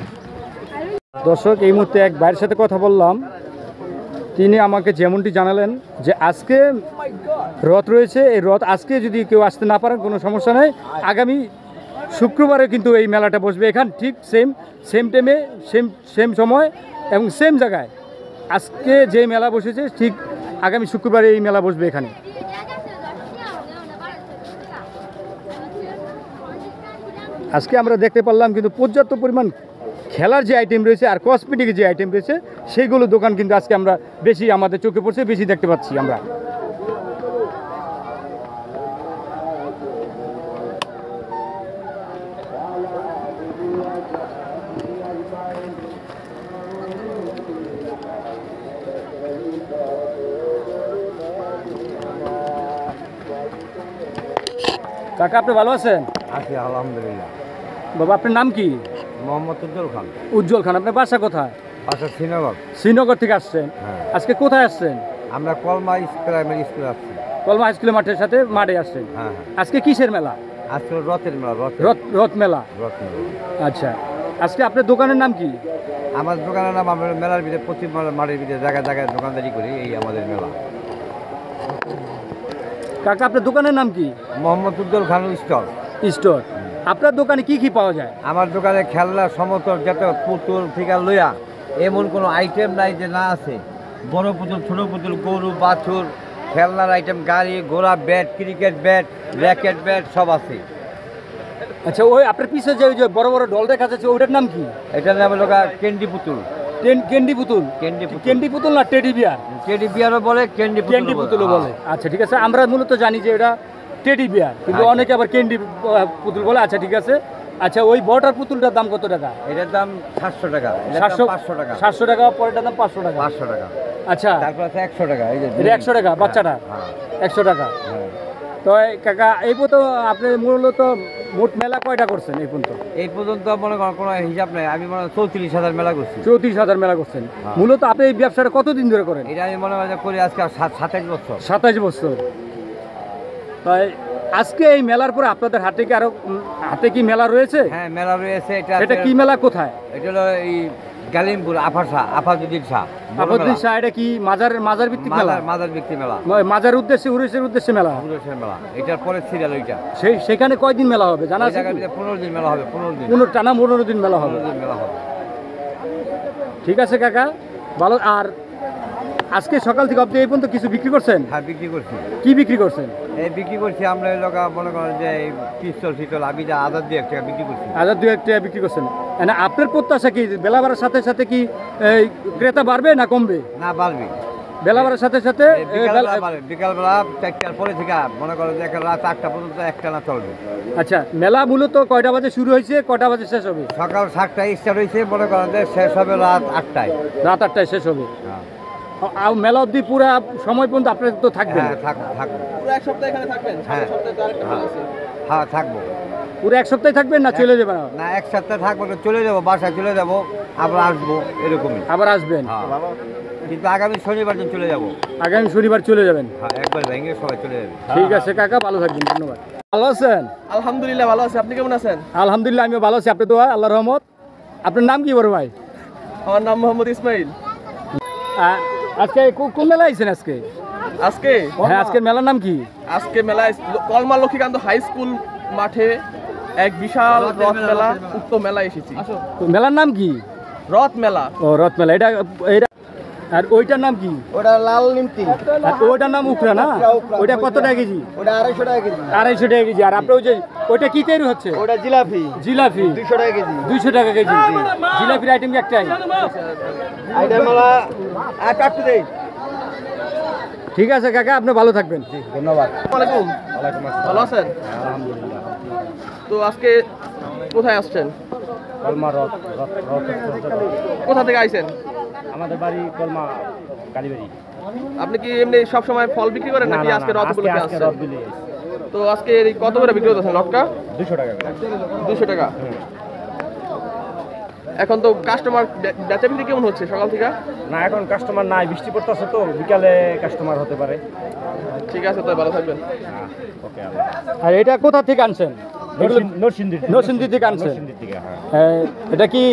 দর্শক, এই মুহূর্তে এক ভাইয়ের সাথে কথা বললাম। তিনি আমাকে যেমনটি জানালেন যে আজকে রথ রয়েছে, এই রথ আজকে যদি কেউ আসতে না পারেন কোনো সমস্যা নেই, আগামী শুক্রবারে কিন্তু এই মেলাটা বসবে এখান ঠিক সেম টাইমে, সেম সময় এবং সেম জায়গায়। আজকে যে মেলা বসেছে ঠিক আগামী শুক্রবারে এই মেলা বসবে এখানে। আজকে আমরা দেখতে পারলাম কিন্তু পর্যাপ্ত পরিমাণ খেলার যে আইটেম রয়েছে আর কসমেটিকের যে আইটেম রয়েছে সেইগুলো দোকান কিন্তু আজকে আমরা বেশি আমাদের চোখে পড়ছে, বেশি দেখতে পাচ্ছি আমরা। কাকা আপনি ভালো আছেন? আছি আলহামদুলিল্লাহ। বাবা আপনার নাম কি? মোহাম্মদ উজ্জ্বল খান। উজ্জ্বল খান। আপনার বাসা কোথায়? বাসা শ্রীনগর। শ্রীনগর থেকে আসছেন। হ্যাঁ। আজকে কোথায় আসছেন? আমরা কলমা প্রাইমারি স্কুলে আসছি। কলমা হাই স্কুলের মাঠের সাথে মাঠে আসছেন। হ্যাঁ। আজকে কিসের মেলা? আজকে রথের মেলা। রথ মেলা। রথ মেলা। আচ্ছা, আজকে আপনার দোকানের নাম কি? আমার দোকানের নাম, আমরা মেলার ভিতরে প্রতি মাঠের ভিতরে জায়গায় জায়গায় দোকানদারি করি, এই আমাদের মেলা। কাকা আপনার দোকানের নাম কি? মোহাম্মদ উদ্দুল খান স্টল। স্টোর। আপনার দোকানে কি কি পাওয়া যায়? আমার দোকানে খেলনা সমতল যাতে পুতুল থেকে লইয়া এমন কোনো আইটেম নাই যে না আছে। বড় পুতুল, ছোট পুতুল, গরু, বাছুর, খেলনার আইটেম, গাড়ি ঘোড়া, bat, cricket bat, racket bat সব আছে। আচ্ছা, ওই আপনার পিছে যে ওই যে বড় বড় ডল দেখা যাচ্ছে ওটার নাম কি? এটার নাম হলো ক্যান্ডি পুতুল। ক্যান্ডি পুতুল? ক্যান্ডি পুতুল। ক্যান্ডি পুতুল না টেডি বিয়ার? টেডি বিয়ারও বলে, ক্যান্ডি ক্যান্ডি পুতুলও বলে। আচ্ছা ঠিক আছে, আমরা মূলত জানি যে এটা টেডি বিয়ার, কিন্তু অনেকে আবার ক্যান্ডি পুতুল বলে। আচ্ছা ঠিক আছে। আচ্ছা, ওই বড়টার পুতুলটার দাম কত টাকা? এটার দাম 700 টাকা। 500 টাকা। 700 টাকা, পরেরটার দাম 500 টাকা। 500 টাকা। আচ্ছা, তারপর আছে 100 টাকা। এই যে এটা 100 টাকা বাচ্চাটা? 100 টাকা। তো কাকা এই পর্যন্ত আপনি মূলত মোট মেলা কয়টা করছেন এই পর্যন্ত? এই পর্যন্ত মনে করেন কোনো হিসাব নেই, আমি মনে হয় 34,000 মেলা করছি। 34,000 মেলা করছেন। মূলত আপনি এই ব্যবসাটা কতদিন ধরে করেন? এটা আমি মনে হয় যে করি আজকে 27 বছর। 27 বছর। তাই আজকে এই মেলার পরে আপনাদের হাটে কি আরো হাটে কি মেলা রয়েছে? হ্যাঁ, মেলা রয়েছে। এটা কি মেলা, কোথায়? এটা হলো এই গালিমপুর আফাজুদ্দিন শাহ। আফাজুদ্দিন শাহ। এটা কি মাজার ভিত্তিক মেলা? মাজার ব্যক্তি মেলা। মাজার উদ্দেশ্যে, উরুসের উদ্দেশ্যে মেলা? পুরুষের মেলা। এটার পরে সিরিয়াল ওইটা। সেখানে কয়দিন মেলা হবে জানা আছে? 15 দিন মেলা হবে। 15 দিন। টানা 15 দিন মেলা হবে। 15 দিন মেলা হবে। ঠিক আছে কাকা, ভালো। আর আজকে সকাল থেকে আপনি এই পর্যন্ত কিছু বিক্রি করছেন? হ্যাঁ, বিক্রি করছি। কি বিক্রি করছেন? এই বিক্রি করছি আমরা এই লোক মনে করেন যে এই পিস্তল ফিস্তল আমি যা 1000 টাকা বিক্রি করছি। 1000 টাকা বিক্রি করছেন। মানে আপনার প্রত্যাশা কি বেলা বাড়ার সাথে সাথে কি এই ক্রেতা বাড়বে না কমবে? না, বাড়বে। বেলা বাড়ার সাথে সাথে বিকালবেলা 4টার পরে থেকে মনে করেন যে রাত 8টা পর্যন্ত একটানা চলবে। আচ্ছা, মেলা মূলত কয়টা বাজে শুরু হয়েছে, কয়টা বাজে শেষ হবে? সকাল 7টায় স্টার্ট হয়েছে, মনে করেন যে শেষ হবে রাত 8টায়। রাত 8টায় শেষ হবে। আর মেলা অবধি পুরা সময় পর্যন্ত আপনার তো থাকবেন? হ্যাঁ, থাকবো। পুরো এক সপ্তাহ এখানে থাকবেন? হ্যাঁ। সপ্তাহে তো আরেকটা মেলা আছে। হ্যাঁ, থাকবো। পুরো এক সপ্তাহে থাকবেন না চলে যাবেন? না, এক সপ্তাহ থাকবো, চলে যাবো, বাসায় চলে যাবো, আবার আসবো, এরকমই। আবার আসবেন? হ্যাঁ। কিন্তু আগামী শনিবার দিন চলে যাবো। আগামী শনিবার চলে যাবেন? হ্যাঁ, একবার ভেঙে সবাই চলে যাবে। ঠিক আছে কাকা, ভালো থাকবেন, ধন্যবাদ। ভালো আছেন? আলহামদুলিল্লাহ ভালো আছি। আপনি কেমন আছেন? আলহামদুলিল্লাহ আমিও ভালো আছি, আপনার দোয়া, আল্লাহর রহমত। আপনার নাম কি বড় ভাই? আমার নাম মোহাম্মদ ইসমাইল। আজকে কোন মেলা আইছেন আজকে? আজকে? হ্যাঁ, আজকের মেলার নাম কি? আজকে মেলায় কলমা লক্ষ্মীকান্ত হাই স্কুল মাঠে এক বিশাল রথ মেলা, উক্ত মেলায় এসেছি। তো মেলার নাম কি? রথ মেলা। ও, রথ মেলা। এটা আর ওইটার নাম কি? ওটা লাল নিমতি। আর ওইটার নাম উখরা না? ওইটা কত টাকা কেজি? ওটা 250 টাকা কেজি। 250 টাকা কেজি। আর আপনার ওই যে ওইটা কি তৈরি হচ্ছে? ওটা জিলাপি। জিলাপি 200 টাকা কেজি। 200 টাকা কেজি। জিলাপির আইটেম কি একটাই? আইটা মালা আর কাটতে দেই। ঠিক আছে কাকা, আপনি ভালো থাকবেন। ধন্যবাদ। ওয়ালাইকুম। ভালো আছেন? তো আজকে কোথায় আসছেন? কলমা রথ। কোথা থেকে আইছেন? আমাদের বাড়ি কলমা কালীবাড়ি। আপনি কি এমনি সব সময় ফল বিক্রি করেন নাকি আজকে রথ উপলক্ষে আসছেন? তো আজকে এই কত করে বিক্রি করতেছেন লটকা? 200 টাকা। 200 টাকা। এখন তো কাস্টমার বেচা বিক্রি কেমন হচ্ছে সকাল থেকে? না, এখন কাস্টমার নাই, বৃষ্টি পড়তেছে তো, বিকালে কাস্টমার হতে পারে। ঠিক আছে, তো ভালো থাকবেন। আর এটা কোথা থেকে আনছেন? নরসিংদী থেকে আনছেন? এটা কি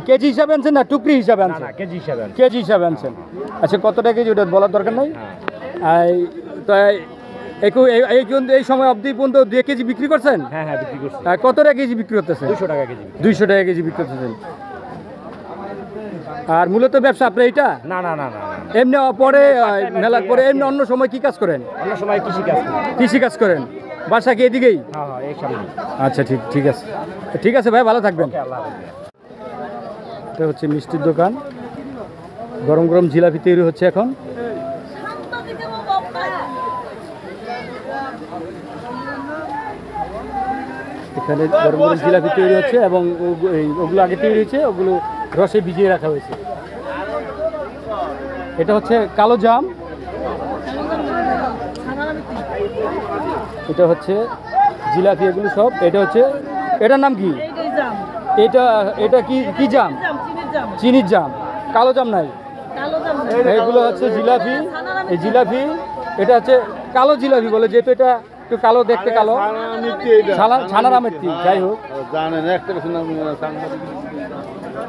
কেজি হিসাবে আনছেন না টুকরি হিসাবে আনছেন? কেজি হিসাবে আনছেন। আচ্ছা, কত টাকা কেজি ওটা বলার দরকার নাই। তো এই সময় অবধি পর্যন্ত 2 কেজি বিক্রি করছেন? হ্যাঁ, বিক্রি করছি। কত টাকা কেজি বিক্রি করতেছেন? 200 টাকা কেজি। 200 টাকা কেজি বিক্রি করতেছেন। আর মূলত ব্যবসা আপনার এইটা? না, এমনি পরে মেলার পরে এমনি অন্য সময় কি কাজ করেন? অন্য সময় কৃষি কাজ করেন। বাসা কি এদিকেই? হ্যাঁ, এই সামনে। আচ্ছা, ঠিক আছে। ঠিক আছে ভাই, ভালো থাকবেন। এটা হচ্ছে মিষ্টির দোকান। গরম গরম জিলাপি তৈরি হচ্ছে এখন। এখানে গরম গরম জিলাপি তৈরি হচ্ছে এবং ওগুলো আগে তৈরি হয়েছে, ওগুলো রসে ভিজিয়ে রাখা হয়েছে। এটা হচ্ছে কালো জাম, এটা হচ্ছে জিলাপি, এগুলো সব। এটা হচ্ছে, এটার নাম কি? এটা কি জাম? চিনির জাম। কালো জাম নাই। এগুলো হচ্ছে জিলাপি। এই জিলাপি, এটা হচ্ছে কালো জিলাপি বলে, যেহেতু এটা একটু কালো দেখতে, কালো ছানার আমের টি। যাই হোক,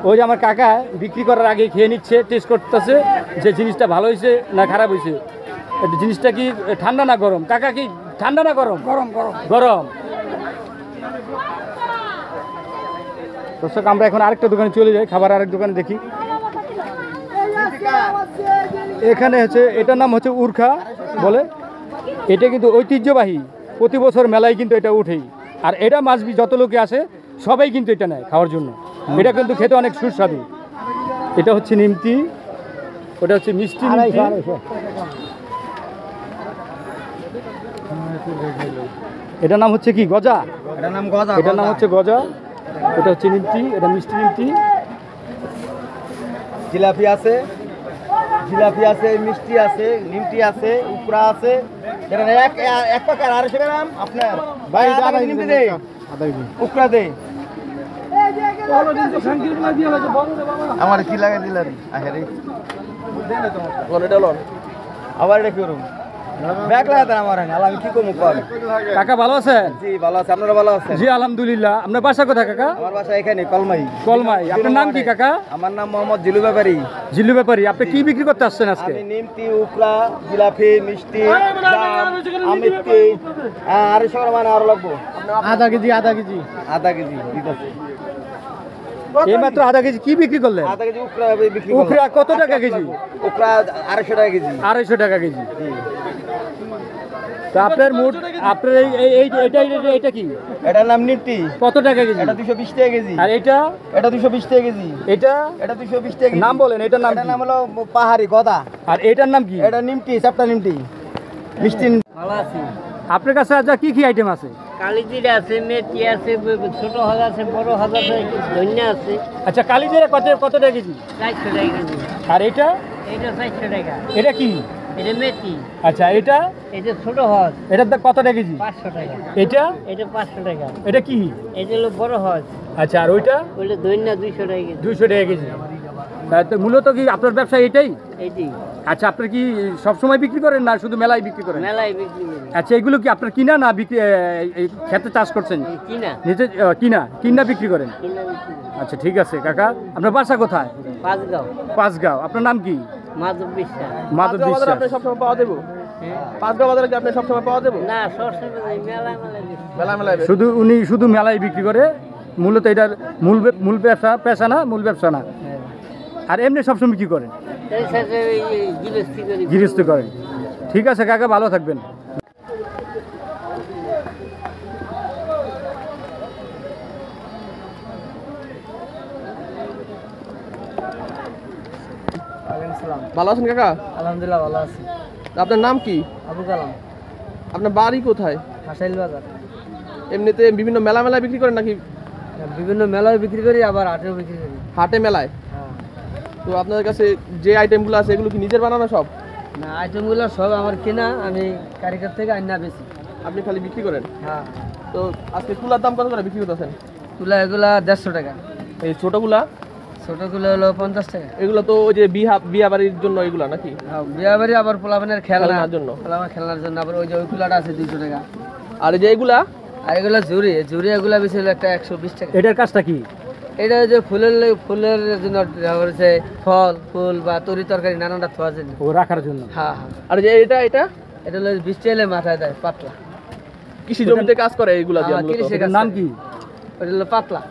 ওই যে আমার কাকা বিক্রি করার আগে খেয়ে নিচ্ছে, টেস্ট করতেছে যে জিনিসটা ভালো হয়েছে না খারাপ হয়েছে। এটা জিনিসটা কি ঠান্ডা না গরম? কাকা কি ঠান্ডা না গরম? গরম গরম গরম। দর্শক আমরা এখন আরেকটা দোকানে চলে যাই, খাবার আরেক দোকানে দেখি। এখানে হচ্ছে এটার নাম হচ্ছে উর্খা বলে। এটা কিন্তু ঐতিহ্যবাহী, প্রতি বছর মেলায় কিন্তু এটা উঠেই। আর এটা মাছবি যত লোকে আসে সবাই কিন্তু এটা নেয় খাওয়ার জন্য। এটা কিন্তু খেতে অনেক সুস্বাদু। এটা হচ্ছে নিমতি, ওটা হচ্ছে মিষ্টি নিমতি। এটার নাম হচ্ছে কি গজা? এটার নাম গজা। এটার নাম হচ্ছে গজা। এটা হচ্ছে নিমতি, এটা মিষ্টি নিমতি। জিলাপি আছে, জিলাপি আছে, মিষ্টি আছে, নিমটি আছে, উপরা আছে। এটা এক পাকার 250 গ্রাম আপনার ভাই আধা কেজি নিমটি দে, উপরা দে। আমার কি লাগে দিলেন আহেরে আবার এটা করুন ব্যাগ লাগাতে আমার আমি কি কমু কল। কাকা ভালো আছেন? জি ভালো আছে, আপনারা ভালো আছেন? জি আলহামদুলিল্লাহ। আপনার বাসা কোথায় কাকা? আমার বাসা এখানে কলমাই। কলমাই। আপনার নাম কি কাকা? আমার নাম মোহাম্মদ জিলু ব্যাপারী। জিল্লু ব্যাপারী। আপনি কি বিক্রি করতে আসছেন আজকে? আমি নিমতি, উপরা, জিলাপি, মিষ্টি, জাম, আমিত্তি আর সব মানে আরো লাগবো আধা কেজি। আধা কেজি দিতেছে। এই মাত্র আধা কেজি কি বিক্রি করলেন? আধা কেজি উপরা বিক্রি উখরা কত টাকা কেজি? উপরা 250 টাকা কেজি। 250 টাকা কেজি। তো আপনার মোট আপনার এটা কি? এটার নাম নিমতি। কত টাকা কেজি? এটা 220 টাকা কেজি। আর এটা? এটা 220 টাকা কেজি। এটা? এটা 220 টাকা কেজি। নাম বলেন, এটার নাম এটার কি? নাম হলো পাহাড়ি গদা। আর এটার নাম কি? এটা নিমতি, চাপটা নিমতি, মিষ্টি। ভালো আছি। আপনার কাছে আজ কি কি আইটেম আছে? কালিজিরা আছে, মেথি আছে, ছোট হাজ আছে, বড় হাজ আছে, ধনিয়া আছে। আচ্ছা, কালিজিরা কত টাকা কেজি? 400 টাকা কেজি। আর এটা? এটা 400 টাকা। এটা কি? এটা মেথি। আচ্ছা, এটা? এটা ছোট হাজ, এটার দাম কত টাকা কেজি? 500 টাকা। এটা? এটা 500 টাকা। এটা কি? এটা হলো বড় হাজ। আচ্ছা, আর ওইটা? ওইটা ধনিয়া 200 টাকা কেজি। 200 টাকা কেজি। তো মূলত কি আপনার ব্যবসা এটাই? এটি আচ্ছা, আপনি কি সবসময় বিক্রি করেন না শুধু মেলায় বিক্রি করেন? মেলায় বিক্রি করি। আচ্ছা, এগুলো কি আপনার কিনা না বিক্রি এই ক্ষেতে চাষ করছেন? কিনা। নিজে কিনা বিক্রি করেন? কিনা বিক্রি করি। আচ্ছা, ঠিক আছে কাকা। আপনার বাসা কোথায়? 5 গাঁও। পাঁচগাঁও। আপনার নাম কি? মাধব বিশ্বাস। মাধব বিশ্বাস। আপনি সবসময় পাওয়া দেবো? হ্যাঁ। পাঁচগাঁও বাজারে কি আপনি সবসময় পাওয়া দেবো? না, সবসময় মেলায় বিক্রি। মেলায় উনি শুধু মেলায় বিক্রি করে। মূলত এটার মূল পেশা না, মূল ব্যবসা না। আর এমনি সবসময় কি করেন? এর সাথে এই গৃহস্থী করি। গৃহস্থী করেন। ঠিক আছে কাকা, ভালো থাকবেন। ভালো আছেন কাকা? আলহামদুলিল্লাহ ভালো আছি। আপনার নাম কি? আবু কালাম। আপনার বাড়ি কোথায়? হাসাইল বাজার। এমনিতে বিভিন্ন মেলায় বিক্রি করেন নাকি? বিভিন্ন মেলায় বিক্রি করি, আবার হাটেও বিক্রি করি। হাটে মেলায়? হ্যাঁ। তো আপনাদের কাছে যে আইটেমগুলো আছে এগুলো কি নিজের বানানো সব? না, আইটেমগুলো সব আমার কেনা, আমি কারিগর থেকে আইনা বেশি। আপনি খালি বিক্রি করেন? হ্যাঁ। তো আজকে তুলার দাম কত করে বিক্রি করতেছেন? তুলা এগুলা 150 টাকা। এই ছোটগুলা? ছোটগুলো হলো 50 টাকা। এগুলো তো ওই যে বিয়া বাড়ির জন্য এগুলা নাকি? হ্যাঁ, বিয়া বাড়ি আবার পোলাপানের খেলনার খেলনার জন্য। খেলনার জন্য। আবার ওই যে ওই কুলাটা আছে 200 টাকা। আর এই যে এগুলা? আর এগুলো ঝুরি এগুলা বেশি হলো একটা 120 টাকা। এটার কাজটা কি? এটা যে ফুলের জন্য হচ্ছে ফুল বা তরি তরকারি নানানটা থোয়ার জন্য। ও রাখার জন্য? হ্যাঁ হ্যাঁ। আর যে এটা এটা হলো বৃষ্টি এলে মাথায় দেয়, পাতলা। কৃষি জমিতে কাজ করে এগুলা দিয়ে হ্যাঁ, মূলত? কৃষি কাজ নাম করে। কি? ওটা হলো পাতলা।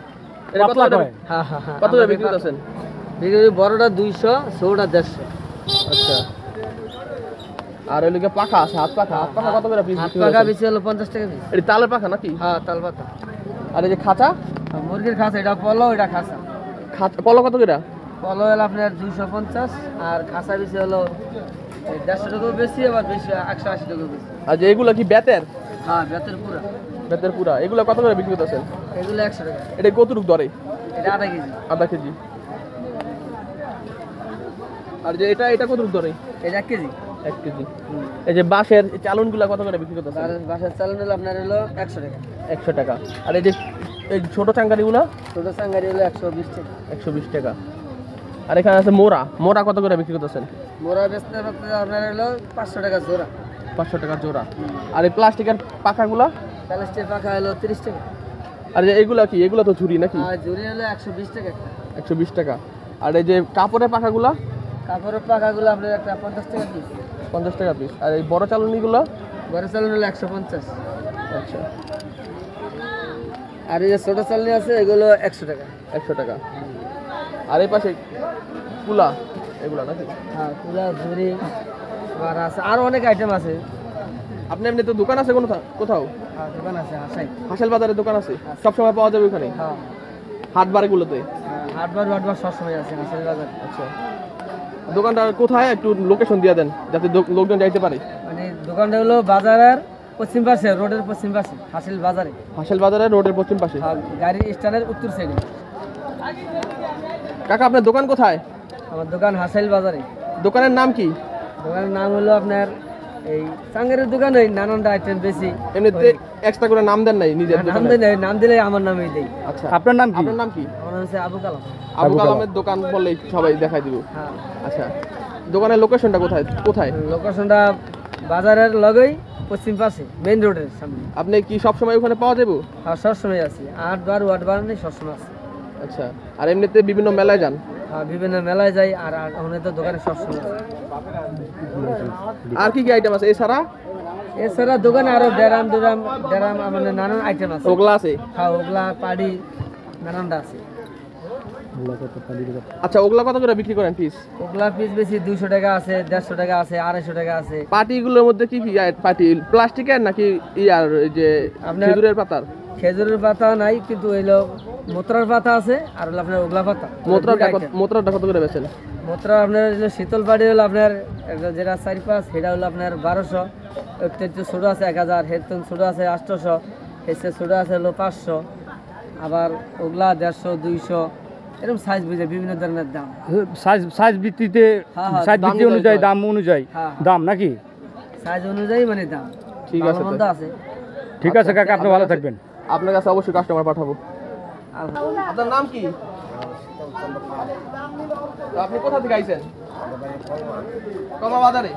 এটা কত পাতলা করে? কয়? হ্যাঁ হ্যাঁ হ্যাঁ। কত করে বিক্রি করতেছেন? বিক্রি করি বড়টা 200, ছোটটা 150। আচ্ছা। আর ওই লোকে পাখা আছে, হাত পাখা কত করে পিস হাত বিক্রি পাকা করতেছেন? বেশি হলো 50 টাকা পিস। এটা তালের পাখা নাকি? হ্যাঁ, তাল পাতা। আর এই যে খাঁচা? মুরগির খাসা, এটা পলো, এটা খাসা। পলো কত করে? পলো হলো আপনার 250, আর খাসা বেশি হলো 150 টাকা বেশি, আবার বেশি 180 টাকা বেশি। আর যে এগুলা কি বেতের? হ্যাঁ, বেতের পুরা। বেতের পুরা। এগুলা কত করে বিক্রি করতেছেন? এগুলো 100 টাকা। এটা কতটুক দরে? এটা আধা কেজি। আধা কেজি। আর যে এটা কতটুক দরে? এটা 1 কেজি। 1 কেজি। এই যে বাঁশের চালনগুলা কত করে বিক্রি করতেছেন? আর বাসার চালান হলো আপনার হলো 100 টাকা। 100 টাকা। আর এই যে এই ছোট চাঙ্গারিগুলা? ছোট সাঙ্গারি হলো 120 টাকা। 120 টাকা। আর এখানে আছে মোরা কত করে বিক্রি করতেছেন? মোরা বেচতে আপনার হলো 500 টাকা জোড়া। 500 টাকা জোড়া। আর এই প্লাস্টিকের পাখাগুলা? প্লাস্টিকের পাখা হলো 30 টাকা। আর যে এইগুলা কি? এগুলা তো ঝুরি নাকি? আর ঝুরি হলো 120 টাকা একটা। 120 টাকা। আর এই যে কাপড়ের পাখাগুলা? কাপড়ের পাখাগুলো আপনার একটা 50 টাকা পিস। 50 টাকা পিস। আর এই বড় চালনিগুলো? বড় চালনি হলো 150। আচ্ছা, আর এই যে ছোট চালনি আছে এগুলো 100 টাকা। 100 টাকা। আর এই পাশে কুলা এগুলো নাকি? হ্যাঁ, কুলা, ঝুড়ি আর আছে, আরো অনেক আইটেম আছে। আপনি এমনি তো দোকান আছে কোথাও? হ্যাঁ, দোকান আছে হাসেল বাজারে দোকান আছে, সব সময় পাওয়া যাবে ওখানে? হ্যাঁ, হাট বারগুলোতে? হাটবার সবসময় আছে হাসেল বাজার। আচ্ছা, দোকানটা কোথায় একটু লোকেশন দিয়ে দেন যাতে লোকজন যাইতে পারে। মানে দোকানটা হলো বাজারের পশ্চিম পাশে, রোডের পশ্চিম পাশে, হাসেল বাজারে। হাসেল বাজারে রোডের পশ্চিম পাশে, গাড়ি স্ট্যান্ডের উত্তর সাইডে। কাকা আপনার দোকান কোথায়? আমার দোকান হাসেল বাজারে। দোকানের নাম কি? দোকানের নাম হলো আপনার এই চাঙ্গের দোকান, ওই নানানটা আইটেম বেশি। এমনিতে এক্সট্রা করে নাম দেন নাই নিজের নাম দোকানে? দেয়, নাম দিলে আমার নামই দেই। আচ্ছা, আপনার নাম কি? আপনার নাম কি? আমার নাম হচ্ছে আবু কালাম। আবু কালামের দোকান বললেই সবাই দেখাই দিব। হ্যাঁ, আচ্ছা, দোকানের লোকেশনটা কোথায় কোথায়? লোকেশনটা বাজারের লগেই পশ্চিম পাশে, মেইন রোডের সামনে। আপনি কি সব সময় ওখানে পাওয়া যাবে? আর সবসময় আছে, 8 বার নেই, সবসময় আছে। আচ্ছা, আর এমনিতে বিভিন্ন মেলায় যান? আর বিভিন্ন মেলায় যাই, আর ওখানে তো দোকানে সবসময় আছে। আর কি কি আইটেম আছে এছাড়া? এছাড়া দোকানে আরো ড্রাম মানে নানান আইটেম আছে। ওগুলা আছে? হ্যাঁ, ওগুলা পাড়ি নানানটা আছে। আচ্ছা, ওগুলা কত করে বিক্রি করেন পিস? ওগুলা পিস বেশি 200 টাকা আছে, 150 টাকা আছে, 250 টাকা আছে। পাটিগুলোর মধ্যে কি কি পাটি? প্লাস্টিকের নাকি ইয়ার এই যে আপনার- খেজুরের পাতার? খেজুরের পাতা নাই, কিন্তু হইলো মোত্রার পাতা আছে, আর হলো আপনার ওগলা পাতা। মোত্রাটা কত করে বেচেন? মোত্রা আপনার হলো শীতল পাটি হলো আপনার যেটা 4-5, সেটা হলো আপনার 1200। একটা ছোট আছে 1000, হেডফোন ছোট আছে 800, হেডসেট ছোট আছে হলো 500। আবার ওগলা 150, 200, এরকম সাইজ বুঝে বিভিন্ন ধরনের দাম। সাইজ ভিত্তিতে, হ্যাঁ, হ্যাঁ, সাইজ ভিত্তি অনুযায়ী দাম অনুযায়ী হ্যাঁ। দাম নাকি? সাইজ অনুযায়ী মানে দাম। ঠিক আছে, ভালো মন্দ আছে। ঠিক আছে কাকা, আপনি ভালো থাকবেন। আপনার কাছে অবশ্যই কাস্টমার পাঠাবো। আপনার নাম কি? তো আপনি কোথা থেকে আইছেন? কমা বাজারে।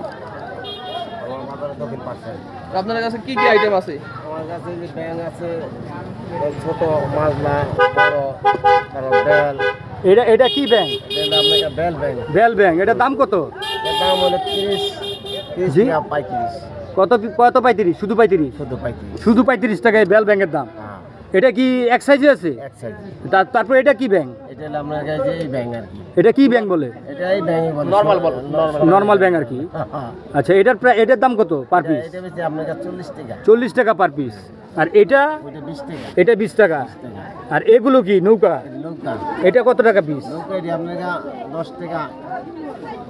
তো আপনার কাছে কি কি আইটেম আছে? আমার কাছে যে ব্যাং আছে, ছোট মাজলা, বড়, তারপর বেল। এটা কি ব্যাংক? এটা আপনাকে বেল ব্যাং। বেল ব্যাংক, এটার দাম কত? এর দাম হলো 30 জি? টাকা 35। কত 35? শুধু 35? শুধু 35। শুধু 35 টাকায় বেল ব্যাংকের দাম। হ্যাঁ, এটা কি এক সাইজে আছে? এক সাইজ। তারপর এটা কি ব্যাংক? এটা হলো আপনার কাছে এই ব্যাং আর কি। এটা কি ব্যাংক বলে? এটা এই ব্যাংই বলে। নরমাল বলো, নরমাল ব্যাংক আর কি। হ্যাঁ, আচ্ছা, এটার দাম কত পার পিস? এটা বেশি আপনার কাছে 40 টাকা। 40 টাকা পার পিস। আর এটা? ওইটা 20 টাকা। এটা 20 টাকা। আর এগুলো কি নৌকা? নৌকা। এটা কত টাকা পিস? নৌকা এটি আপনার 10 টাকা।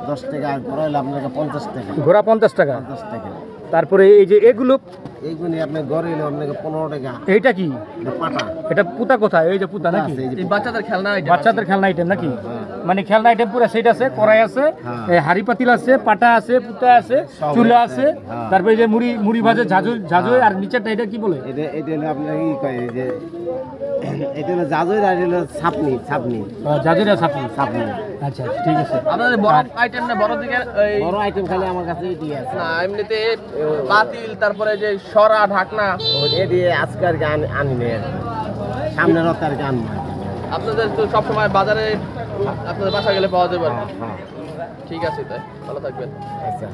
10 টাকা। আর বড় হলে আপনার 50 টাকা। ঘোড়া 50 টাকা। 50 টাকা। তারপরে এই যে এগুলো, এইগুলি আপনার গড়ে হলে আপনাকে 15 টাকা। এইটা কি? এটা পাটা। এটা পুতা কোথায়? এই যে পুতা নাকি? এই যে এই বাচ্চাদের খেলনা আইটেম। বাচ্চাদের খেলনা আইটেম নাকি? মানে খেলনা আইটেম পুরো সেট আছে, কড়াই আছে, হাড়ি পাতিল আছে, পাটা আছে, পুতা আছে, চুলা আছে, তারপরে এই যে মুড়ি ভাজে ঝাঁঝু, আর নিচেরটা এটা কি বলে? এটা হলো আপনার কি কয় এই যে এটা হলো জাজই, আর হলো ছাপনি। ঝাঁঝুরা সাপনি। আচ্ছা, ঠিক আছে। আপনাদের বড় আইটেম না বড় দিকে এই বড় আইটেম খালি আমার কাছে এটি আছে। না এমনিতে পাতিল, তারপরে যে সরা, ঢাকনা এটি আজকাল আনি নেই, সামনের রতার গান। আপনাদের তো সবসময় বাজারে আপনাদের বাসা গেলে পাওয়া যাবে। ঠিক আছে, তাই ভালো থাকবেন। আচ্ছা।